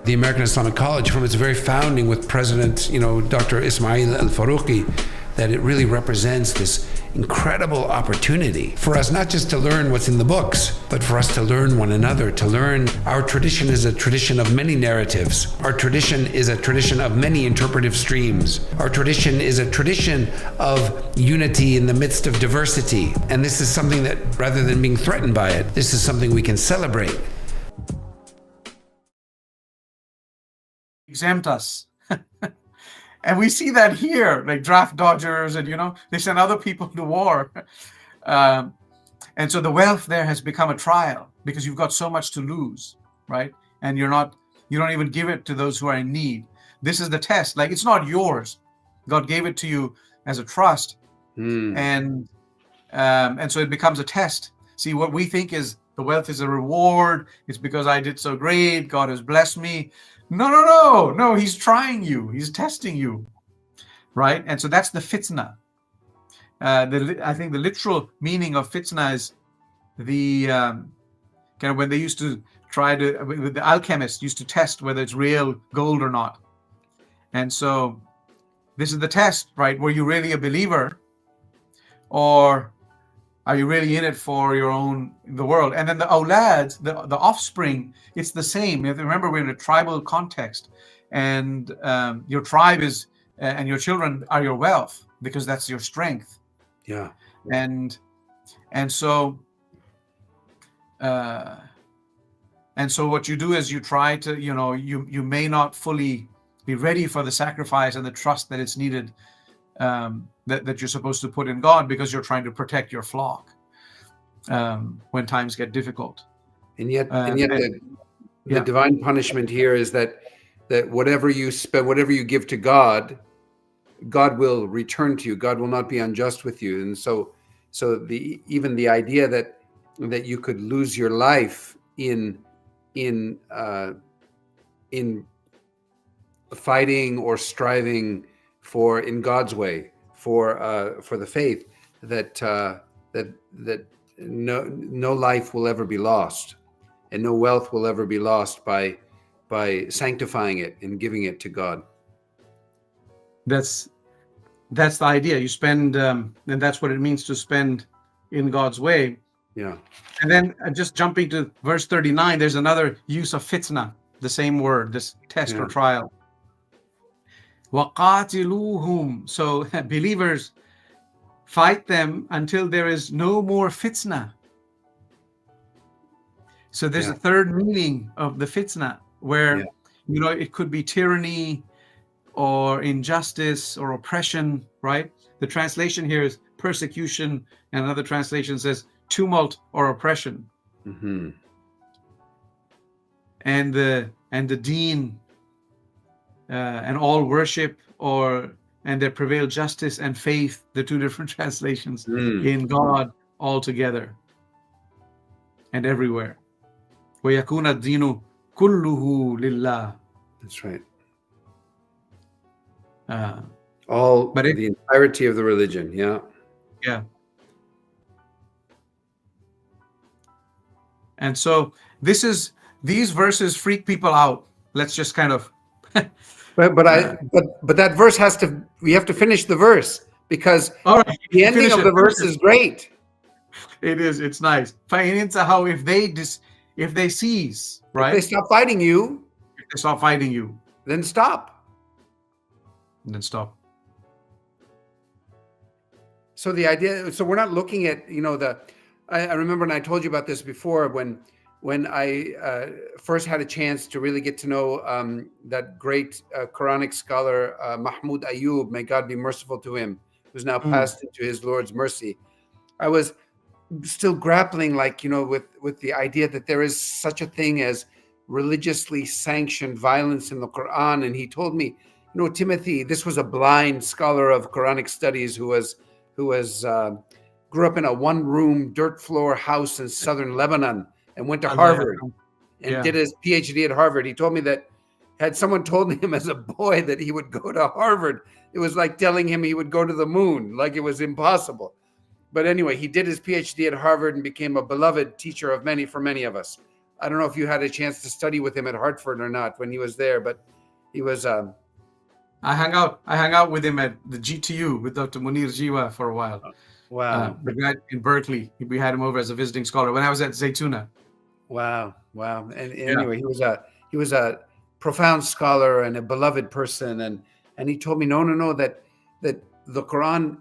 the American Islamic College from its very founding with President, Dr. Ismail al-Farouqi, that it really represents this incredible opportunity for us not just to learn what's in the books, but for us to learn one another, to learn our tradition is a tradition of many narratives. Our tradition is a tradition of many interpretive streams. Our tradition is a tradition of unity in the midst of diversity. And this is something that, rather than being threatened by it, this is something we can celebrate. Exempt us. And we see that here, like draft dodgers, and they send other people to war. And so the wealth there has become a trial because you've got so much to lose, right? And you don't even give it to those who are in need. This is the test. Like, it's not yours. God gave it to you as a trust. And so it becomes a test. See, what we think is the wealth is a reward. It's because I did so great. God has blessed me. No. He's trying you. He's testing you, right? And so that's the fitna. I think the literal meaning of fitna is the kind of when they used to the alchemists used to test whether it's real gold or not. And so this is the test, right? Were you really a believer, or are you really in it for the world? And then the awlad, the offspring, it's the same. You have to remember, we're in a tribal context, and your tribe is, and your children are your wealth, because that's your strength. Yeah. And so what you do is you try to, you may not fully be ready for the sacrifice and the trust that it's needed, that you're supposed to put in God, because you're trying to protect your flock when times get difficult. And yet the divine punishment here is that whatever you spend, whatever you give to God, God will return to you. God will not be unjust with you. And so even the idea that you could lose your life in fighting or striving in God's way for the faith, that no life will ever be lost, and no wealth will ever be lost by sanctifying it and giving it to God. That's the idea. You spend, and that's what it means to spend in God's way. Yeah. And then just jumping to verse 39, there's another use of fitna, the same word, this test or trial. وَقَاتِلُوهُمْ. So believers, fight them until there is no more fitna. So there's a third meaning of the fitna, where it could be tyranny or injustice or oppression, right? The translation here is persecution, and another translation says tumult or oppression. Mm-hmm. And the deen and all worship, and there prevail justice and faith, the two different translations, in God altogether and everywhere. وَيَكُونَ الدِّينُ كُلُّهُ لِلَّهِ. That's right. But the entirety of the religion, yeah. And so these verses freak people out. Let's just kind of. But that verse we have to finish the verse, because the ending of the verse is great. It is. It's nice. If they cease, right? If they stop fighting you. Then stop. So the idea. So we're not looking at I remember, and I told you about this before, when I first had a chance to really get to know that great Quranic scholar, Mahmoud Ayub, may God be merciful to him, who's now passed into his Lord's mercy. I was still grappling, with the idea that there is such a thing as religiously sanctioned violence in the Quran. And he told me, Timothy, this was a blind scholar of Quranic studies who grew up in a one-room dirt floor house in southern Lebanon, and went to Harvard and did his PhD at Harvard. He told me that had someone told him as a boy that he would go to Harvard, it was like telling him he would go to the moon, like it was impossible. But anyway, he did his PhD at Harvard and became a beloved teacher for many of us. I don't know if you had a chance to study with him at Hartford or not when he was there, but he was. I hung out with him at the GTU with Dr. Munir Jiwa for a while. Wow. The guy in Berkeley. We had him over as a visiting scholar when I was at Zaytuna. Wow. And Yeah. anyway, he was a profound scholar and a beloved person, and he told me no that the Quran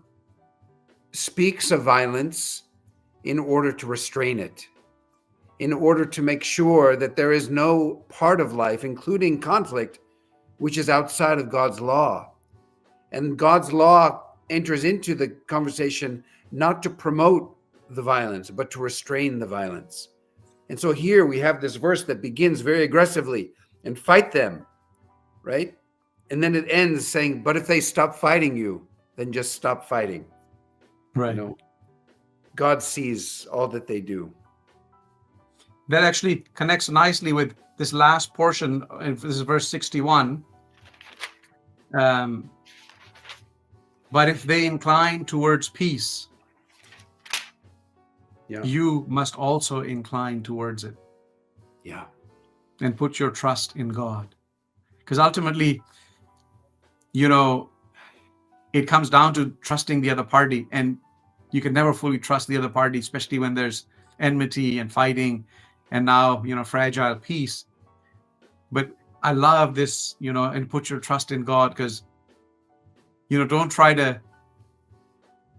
speaks of violence in order to restrain it, in order to make sure that there is no part of life, including conflict, which is outside of God's law. And God's law enters into the conversation not to promote the violence, but to restrain the violence. And so here we have this verse that begins very aggressively, and fight them, right? And then it ends saying, but if they stop fighting you, then just stop fighting. Right. You know, God sees all that they do. That actually connects nicely with this last portion. This is verse 61. But if they incline towards peace, you must also incline towards it. Yeah. And put your trust in God. Because ultimately, you know, it comes down to trusting the other party. And you can never fully trust the other party, especially when there's enmity and fighting and now, you know, fragile peace. But I love this, you know, and put your trust in God, because, you know, don't try to,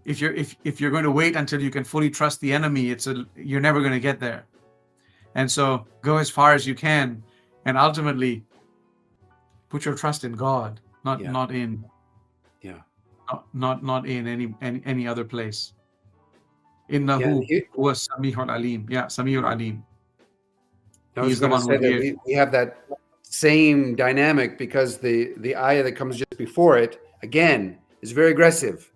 if you're going to wait until you can fully trust the enemy, you're never going to get there. And so go as far as you can, and ultimately put your trust in God, not in any other place. Innahu huwa Sami'ul Alim. Yeah, Sami'ul Alim. He's the one who hears. We have that same dynamic, because the ayah that comes just before it again is very aggressive,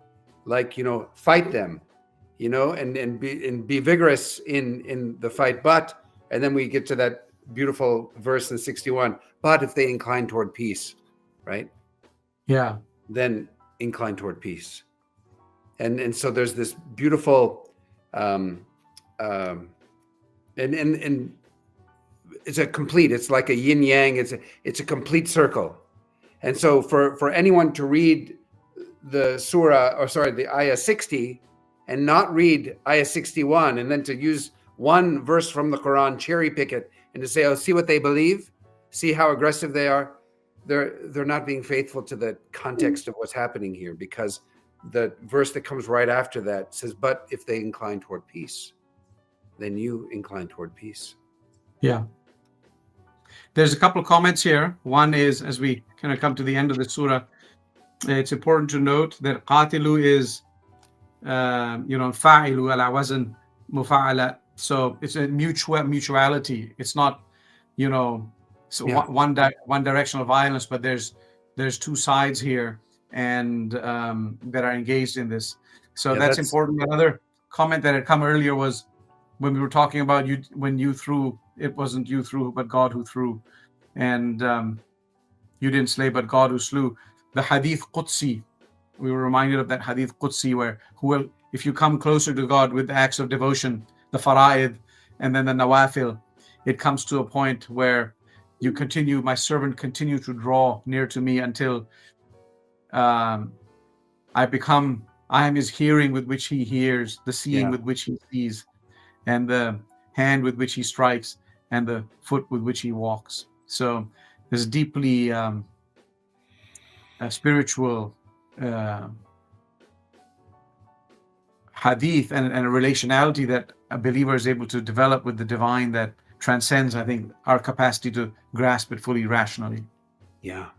like, you know, fight them, you know, and be vigorous in the fight. But and then we get to that beautiful verse in 61. But if they incline toward peace, right? Yeah. Then incline toward peace. And so there's this beautiful and it's it's like a yin yang. It's a complete circle. And so for anyone to read the ayah 60 and not read ayah 61, and then to use one verse from the Quran, cherry pick it, and to say, oh, see what they believe, see how aggressive they are, they're not being faithful to the context of what's happening here, because the verse that comes right after that says, but if they incline toward peace, then you incline toward peace. Yeah. There's a couple of comments here. One is, as we kind of come to the end of the surah, it's important to note that qatilu is, fa'ilu ala wazn mufa'ala. So it's a mutuality. It's not, one directional violence, but there's two sides here, and that are engaged in this. So that's important. Another comment that had come earlier was when we were talking about when you threw, it wasn't you threw, but God who threw, and you didn't slay, but God who slew. The Hadith Qudsi, we were reminded of that Hadith Qudsi, where if you come closer to God with the acts of devotion, the fara'id, and then the nawafil, it comes to a point where my servant continue to draw near to me until I am his hearing with which he hears, the seeing with which he sees, and the hand with which he strikes, and the foot with which he walks. So there's deeply a spiritual hadith and a relationality that a believer is able to develop with the divine that transcends, I think, our capacity to grasp it fully rationally. Yeah.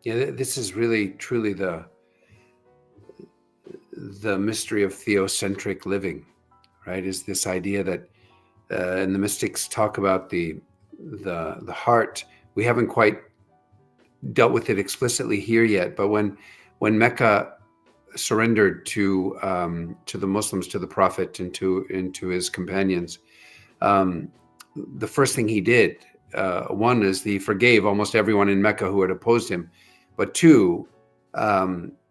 This is really truly the mystery of theocentric living, right? Is this idea that and the mystics talk about the heart. We haven't quite dealt with it explicitly here yet, but when Mecca surrendered to the Muslims, to the Prophet, and to his companions, the first thing he did, one is he forgave almost everyone in Mecca who had opposed him, but two,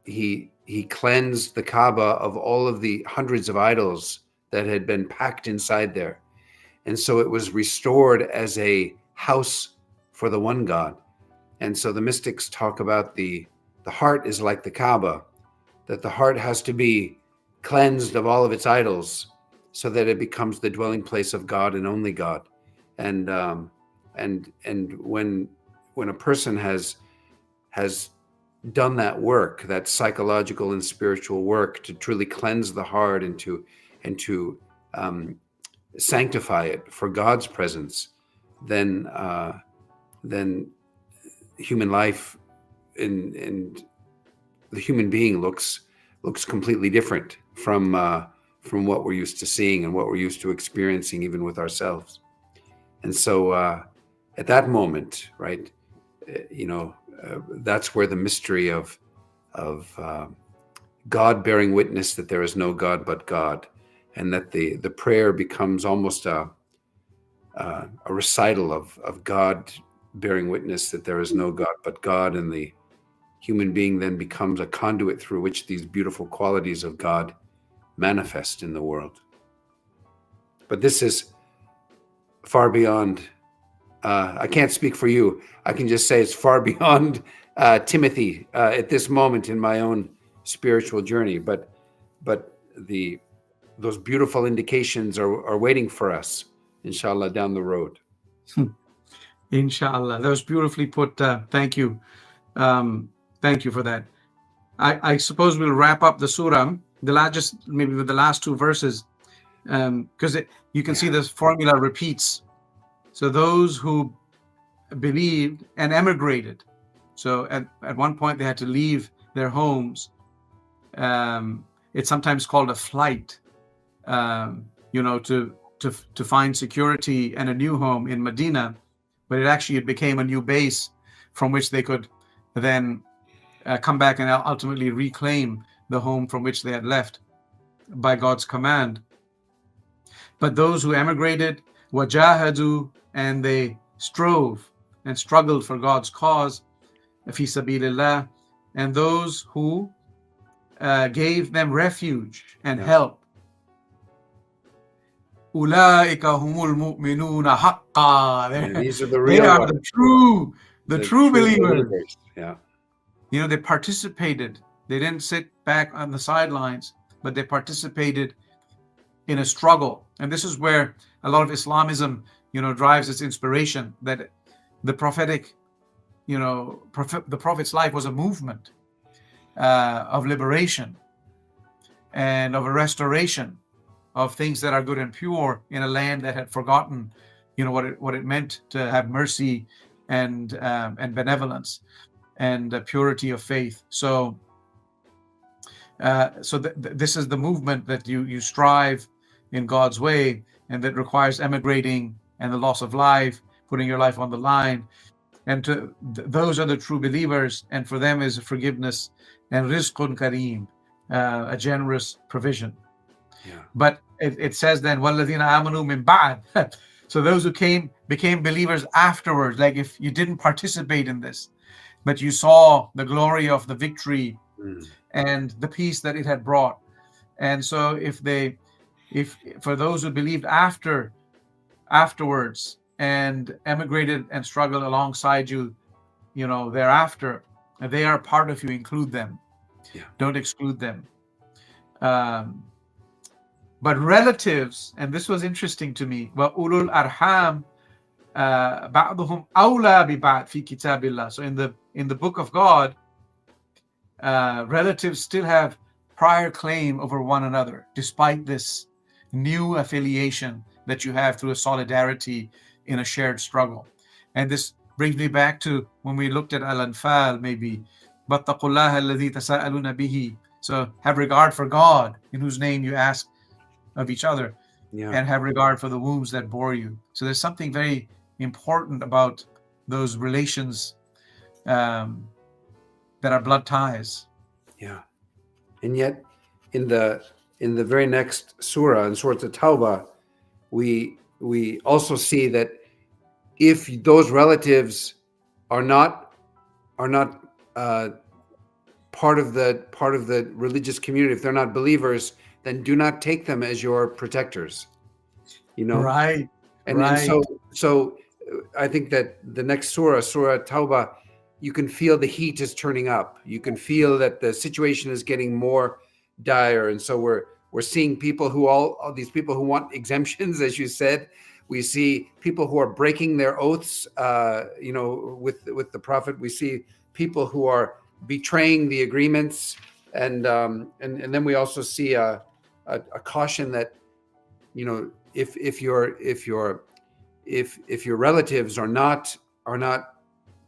he cleansed the Kaaba of all of the hundreds of idols that had been packed inside there. and so it was restored as a house for the one God. And so the mystics talk about the heart is like the Kaaba, that the heart has to be cleansed of all of its idols so that it becomes the dwelling place of God and only God. And when a person has done that work, that psychological and spiritual work, to truly cleanse the heart and to sanctify it for God's presence, then human life and the human being looks completely different from what we're used to seeing and what we're used to experiencing, even with ourselves. And so at that moment, right, that's where the mystery of God bearing witness that there is no God but God, and that the prayer becomes almost a recital of God bearing witness that there is no God but God, and the human being then becomes a conduit through which these beautiful qualities of God manifest in the world. But this is far beyond, I can't speak for you. I can just say it's far beyond Timothy at this moment in my own spiritual journey. But those beautiful indications are waiting for us, inshallah, down the road. Inshallah. That was beautifully put. Thank you. Thank you for that. I suppose we'll wrap up the surah, maybe with the last two verses, because you can see this formula repeats. So those who believed and emigrated, so at one point they had to leave their homes. It's sometimes called a flight, to find security and a new home in Medina, but it became a new base from which they could then come back and ultimately reclaim the home from which they had left by God's command. But those who emigrated, wajahadu, and they strove and struggled for God's cause, fi sabilillah, and those who gave them refuge and help. Ulaika humul mu'minuna haqqa. These are the real They are ones. the true believers. Yeah. They participated. They didn't sit back on the sidelines, but they participated in a struggle. And this is where a lot of Islamism, drives its inspiration, that the prophetic, the Prophet's life was a movement of liberation and of a restoration of things that are good and pure in a land that had forgotten, what it meant to have mercy and benevolence and purity of faith. So this is the movement that you strive in God's way, and that requires emigrating and the loss of life, putting your life on the line. And those are the true believers, and for them is forgiveness and rizqun kareem, a generous provision. Yeah. But it says then, وَالَّذِينَ آمَنُوا مِن بَعْدٍ. So those who became believers afterwards, like if you didn't participate in this, but you saw the glory of the victory and the peace that it had brought. And so if for those who believed afterwards and emigrated and struggled alongside you, thereafter, they are part of you, include them. Yeah. Don't exclude them. But relatives, and this was interesting to me, وَأُولُو الْأَرْحَامِ بَعْضُهُمْ أَوْلَى بِبَعْضٍ فِي كِتَابِ اللَّهِ. So in the book of God, relatives still have prior claim over one another, despite this new affiliation that you have through a solidarity in a shared struggle. And this brings me back to when we looked at Al-Anfal, maybe. وَاتَّقُوا اللَّهَ الَّذِي تَسَاءَلُونَ بِهِ. So have regard for God, in whose name you ask of each other, and have regard for the wombs that bore you. So there's something very important about those relations that are blood ties. Yeah. And yet in the very next surah, in Surah At-Tawbah, we also see that if those relatives are not part of the religious community, if they're not believers, then do not take them as your protectors. Right. And so I think that the next surah, Surah Tawbah, you can feel the heat is turning up. You can feel that the situation is getting more dire, and so we're seeing people who all these people who want exemptions, as you said. We see people who are breaking their oaths, with the Prophet. We see people who are betraying the agreements, and then we also see a caution that, if your relatives are not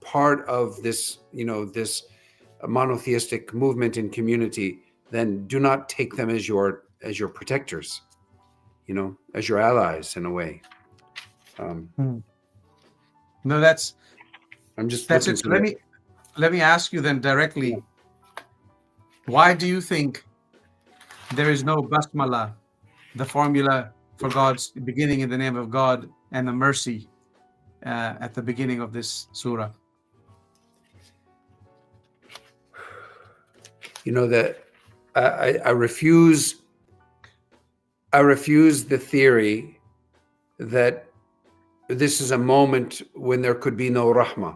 part of this, this monotheistic movement and community, then do not take them as your protectors, as your allies in a way. No, that's it. So let me ask you then directly. Why do you think there is no basmala, the formula for God's beginning in the name of God and the mercy at the beginning of this surah? That I refuse the theory that this is a moment when there could be no rahmah,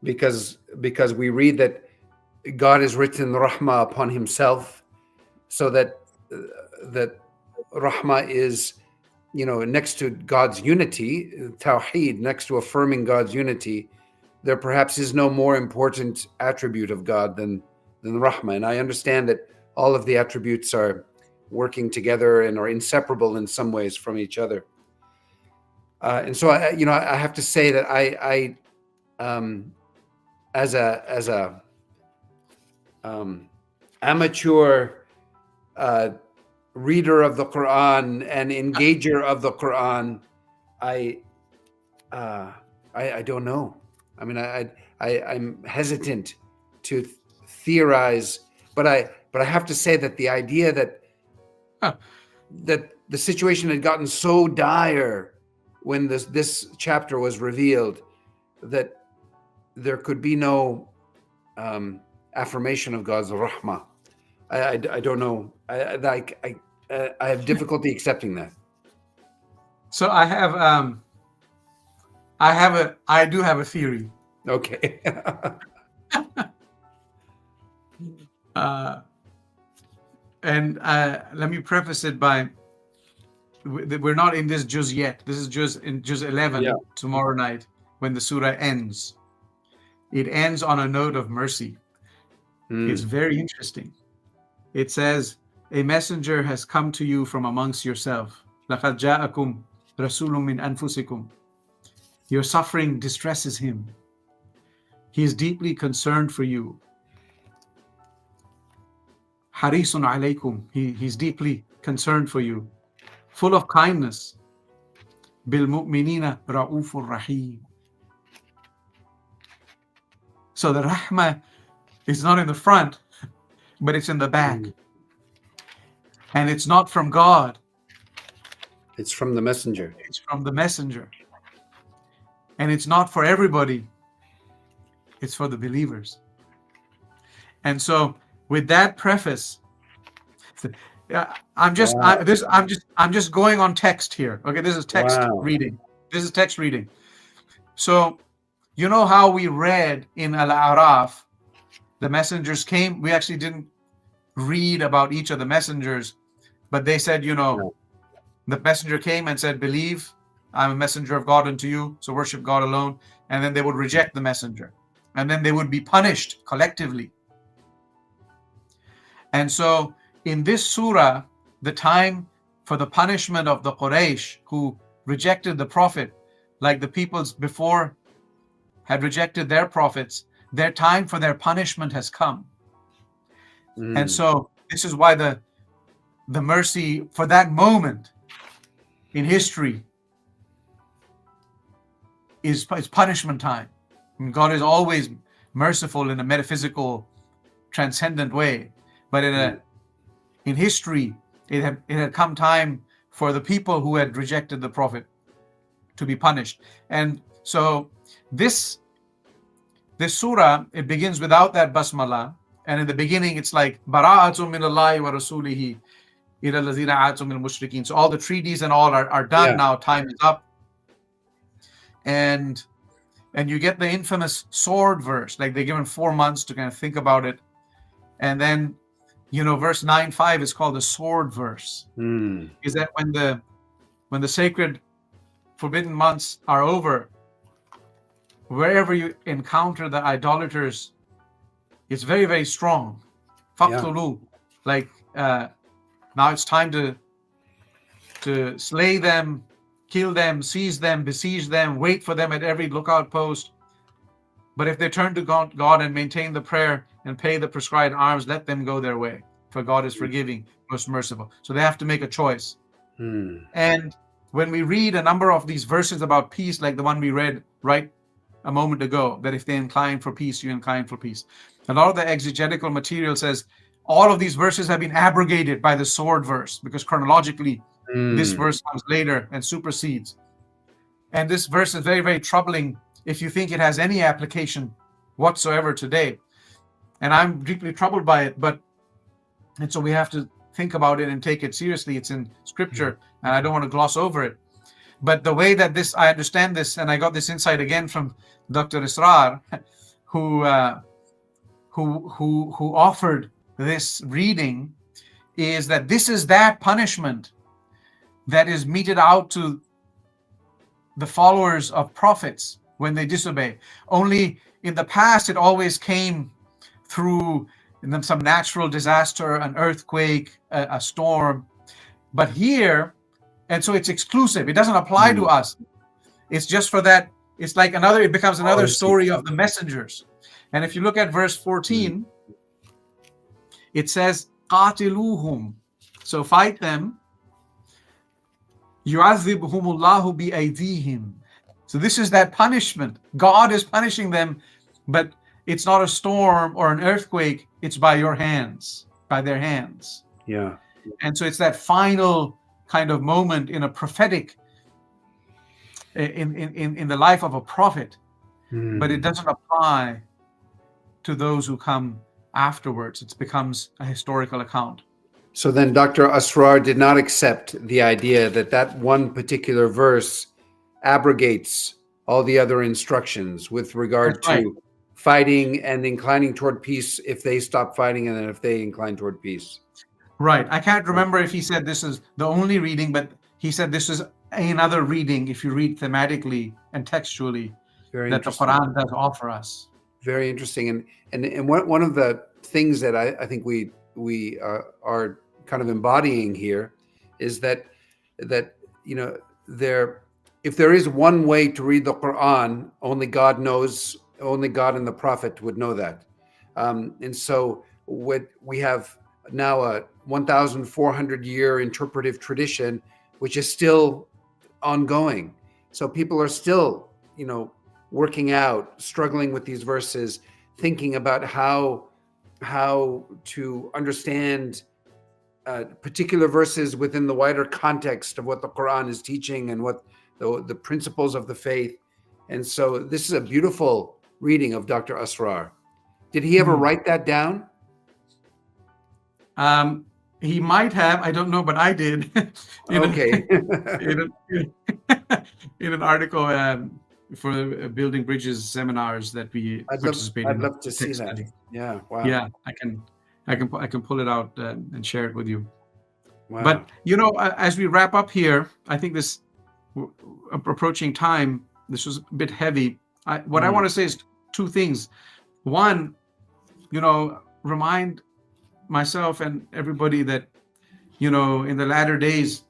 because we read that God has written rahmah upon himself, so that rahmah is, next to God's unity, tawheed, next to affirming God's unity, there perhaps is no more important attribute of God than rahmah. And I understand that all of the attributes are working together and are inseparable in some ways from each other. And so I have to say that I as a amateur reader of the Quran and engager of the Quran, I don't know. I mean, I'm hesitant to theorize, but I have to say that the idea that that the situation had gotten so dire when this chapter was revealed that there could be no affirmation of God's rahmah. I don't know. I have difficulty accepting that. So I do have a theory. Okay. Let me preface it by, we're not in this juz yet. This is juz 11 tomorrow night when the surah ends. It ends on a note of mercy. It's very interesting. It says, a messenger has come to you from amongst yourself. لَقَدْ جَاءَكُمْ رَسُولٌ مِّنْ أَنفُسِكُمْ. Your suffering distresses him. He is deeply concerned for you. Harisun alaykum. He's deeply concerned for you. Full of kindness. Bil mu'minina ra'ufur rahim. So the rahmah is not in the front, but it's in the back. And it's not from God. It's from the messenger. It's from the messenger. And it's not for everybody. It's for the believers. And so with that preface, I'm just going on text here. Okay, this is text reading. This is text reading. So you know how we read in Al-A'raf, the messengers came. We actually didn't read about each of the messengers, but they said, the messenger came and said, believe I'm a messenger of God unto you, so worship God alone. And then they would reject the messenger. And then they would be punished collectively. And so in this surah, the time for the punishment of the Quraysh who rejected the Prophet, like the peoples before had rejected their prophets, their time for their punishment has come. And so this is why the mercy for that moment in history is punishment time. And God is always merciful in a metaphysical, transcendent way. But in history, it had come time for the people who had rejected the Prophet to be punished. And so this surah, it begins without that basmala. And in the beginning, it's like, Bara'atun min Allahi wa rasulihi ila allazina a'atum min mushrikeen. So all the treaties and all are done now. Time is up. and you get the infamous sword verse. Like, they're given 4 months to kind of think about it, and then verse 9:5 is called the sword verse. Is that when the sacred forbidden months are over, wherever you encounter the idolaters, it's very, very strong. Faqtulu, like now it's time to slay them, kill them, seize them, besiege them, wait for them at every lookout post. But if they turn to God and maintain the prayer and pay the prescribed alms, let them go their way, for God is forgiving, most merciful. So they have to make a choice. And when we read a number of these verses about peace, like the one we read right a moment ago, that if they incline for peace, you incline for peace. A lot of the exegetical material says all of these verses have been abrogated by the sword verse, because chronologically this verse comes later and supersedes. And this verse is very, very troubling if you think it has any application whatsoever today. And I'm deeply troubled by it, and so we have to think about it and take it seriously. It's in scripture, and I don't want to gloss over it. But the way that I understand this, and I got this insight again from Dr. Israr, who offered this reading, is that this is that punishment that is meted out to the followers of prophets when they disobey. Only in the past, it always came through some natural disaster, an earthquake, a storm. But here, and so it's exclusive. It doesn't apply to us. It's just for that. It's like it becomes another story of the messengers. And if you look at verse 14, it says, قَاتِلُوهُمْ. So fight them. يُعَذِّبْهُمُ اللَّهُ بِأَيْدِيهِمْ. So this is that punishment. God is punishing them, but it's not a storm or an earthquake. It's by your hands, by their hands. Yeah. And so it's that final kind of moment in a prophetic, in the life of a prophet, but it doesn't apply to those who come afterwards. It becomes a historical account. So then Dr. Asrar did not accept the idea that one particular verse abrogates all the other instructions with regard to fighting and inclining toward peace if they stop fighting, and then if they incline toward peace. Right. I can't remember if he said this is the only reading, but he said this is another reading, if you read thematically and textually, that the Quran does offer us. Very interesting. And one of the things that I think we are kind of embodying here is that if there is one way to read the Quran, only God knows, only God and the Prophet would know that. And so what we have now, a 1,400 year interpretive tradition, which is still ongoing. So people are still, working out, struggling with these verses, thinking about how to understand particular verses within the wider context of what the Quran is teaching and what the principles of the faith. And so this is a beautiful reading of Dr. Asrar. Did he ever write that down? He might have, I don't know, but I did. Okay. In an article for the Building Bridges seminars that we participated in. I'd love to see that. Yeah. Wow. Yeah, I can pull it out and share it with you. Wow. But as we wrap up here, I think this approaching time, this was a bit heavy. What I want to say is two things. One, remind myself and everybody that, in the latter days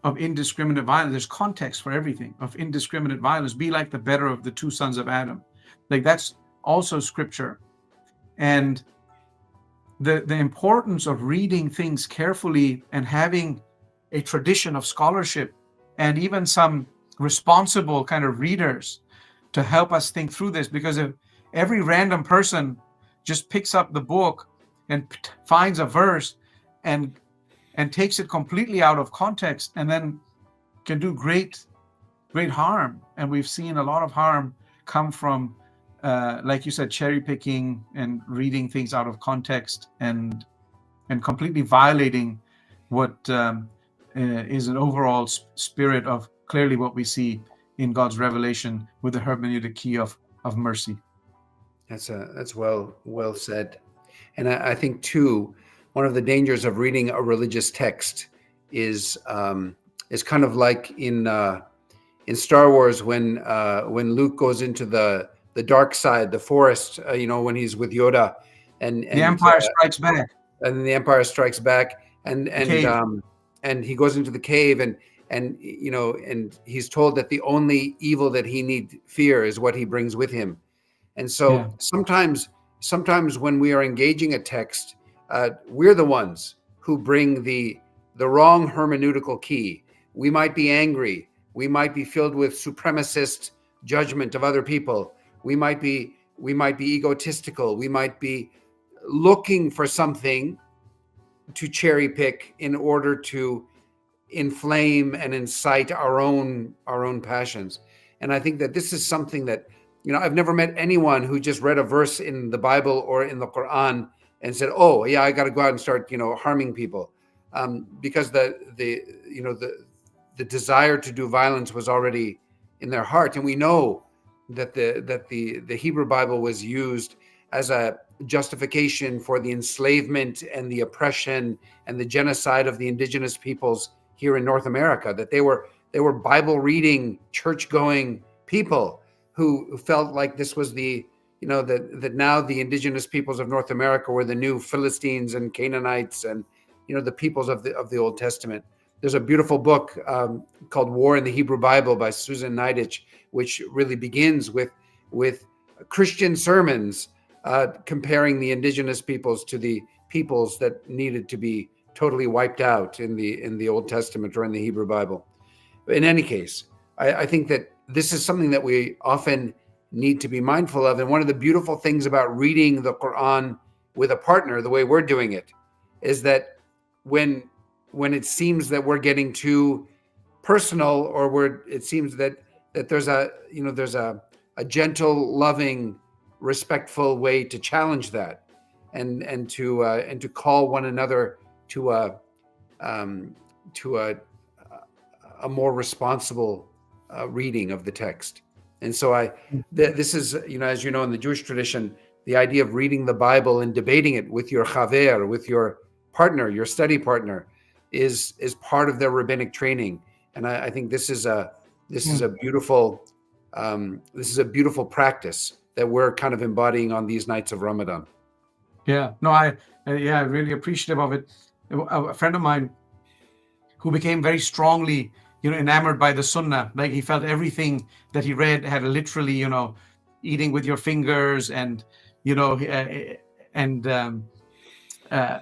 of indiscriminate violence, there's context for everything. Of indiscriminate violence, be like the better of the two sons of Adam. Like, that's also scripture. And the importance of reading things carefully and having a tradition of scholarship and even some responsible kind of readers to help us think through this, because if every random person just picks up the book and finds a verse and takes it completely out of context, and then can do great harm. And we've seen a lot of harm come from, like you said, cherry picking and reading things out of context and completely violating what is an overall spirit of clearly what we see in God's revelation with the hermeneutic key of mercy. That's well said. And I think too, one of the dangers of reading a religious text is kind of like in Star Wars when Luke goes into the dark side, the forest, when he's with Yoda, and the Empire Strikes Back, and the Empire Strikes Back, and he goes into the cave, and he's told that the only evil that he need fear is what he brings with him. And so sometimes when we are engaging a text, we're the ones who bring the wrong hermeneutical key. We might be angry. We might be filled with supremacist judgment of other people. We might be egotistical. We might be looking for something to cherry pick in order to inflame and incite our own passions. And I think that this is something that, I've never met anyone who just read a verse in the Bible or in the Quran and said, "Oh, yeah, I got to go out and start, harming people," because the desire to do violence was already in their heart. And we know that the Hebrew Bible was used as a justification for the enslavement and the oppression and the genocide of the indigenous peoples here in North America. That they were Bible reading, church going people who felt like this was that now the indigenous peoples of North America were the new Philistines and Canaanites and the peoples of the Old Testament. There's a beautiful book called War in the Hebrew Bible by Susan Niditch, which really begins with Christian sermons comparing the indigenous peoples to the peoples that needed to be totally wiped out in the Old Testament or in the Hebrew Bible. In any case, I think that this is something that we often need to be mindful of. And one of the beautiful things about reading the Quran with a partner, the way we're doing it, is that when it seems that we're getting too personal, or it seems that there's a gentle, loving, respectful way to challenge that, and to call one another to a more responsible reading of the text. And so this is, as you know, in the Jewish tradition, the idea of reading the Bible and debating it with your chaver, with your partner, your study partner, is part of their rabbinic training. And I think this is a beautiful practice that we're kind of embodying on these nights of Ramadan. Yeah, no, I'm really appreciative of it. A friend of mine who became very strongly, enamored by the Sunnah, like he felt everything that he read had literally, eating with your fingers and,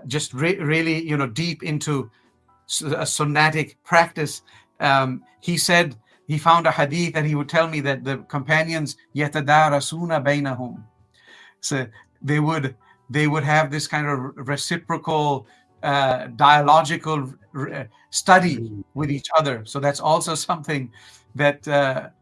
just really, deep into a sunnatic practice. He said he found a hadith and he would tell me that the companions yatadarasuna bainahum. So they would have this kind of reciprocal dialogical study with each other. So that's also something that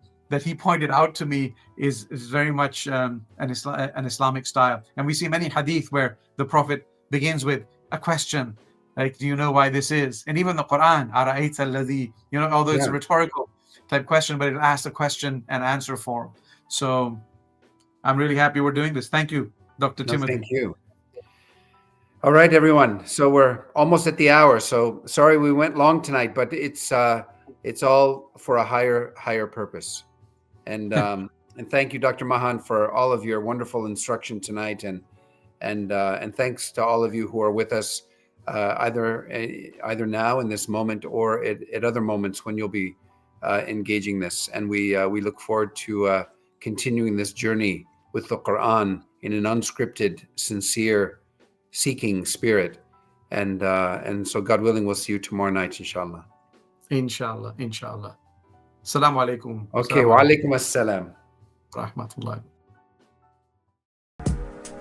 he pointed out to me is very much an Islamic style. And we see many hadith where the Prophet begins with a question, like, do you know why this is? And even the Quran, Ara'ayta alladhi, although it's a rhetorical type question, but it asks a question and answer form. So I'm really happy we're doing this. Thank you, Dr. Timothy. Thank you. All right, everyone. So we're almost at the hour. So sorry we went long tonight, but it's all for a higher purpose. And and thank you, Dr. Mahan, for all of your wonderful instruction tonight, and thanks to all of you who are with us, either now in this moment or at other moments when you'll be engaging this. And we look forward to continuing this journey with the Quran in an unscripted, sincere, seeking spirit, and so God willing, we'll see you tomorrow night, inshallah. Inshallah. Assalamu alaikum. Okay, wa alaikum assalam. Rahmatullah.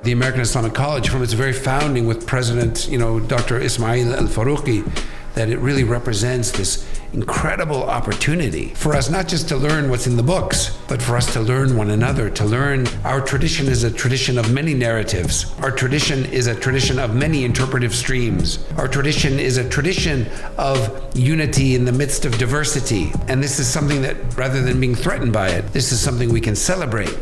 The American Islamic College, from its very founding with President, Dr. Ismail al-Faruqi, that it really represents this incredible opportunity for us not just to learn what's in the books, but for us to learn one another, to learn our tradition is a tradition of many narratives. Our tradition is a tradition of many interpretive streams. Our tradition is a tradition of unity in the midst of diversity. And this is something that, rather than being threatened by it, this is something we can celebrate.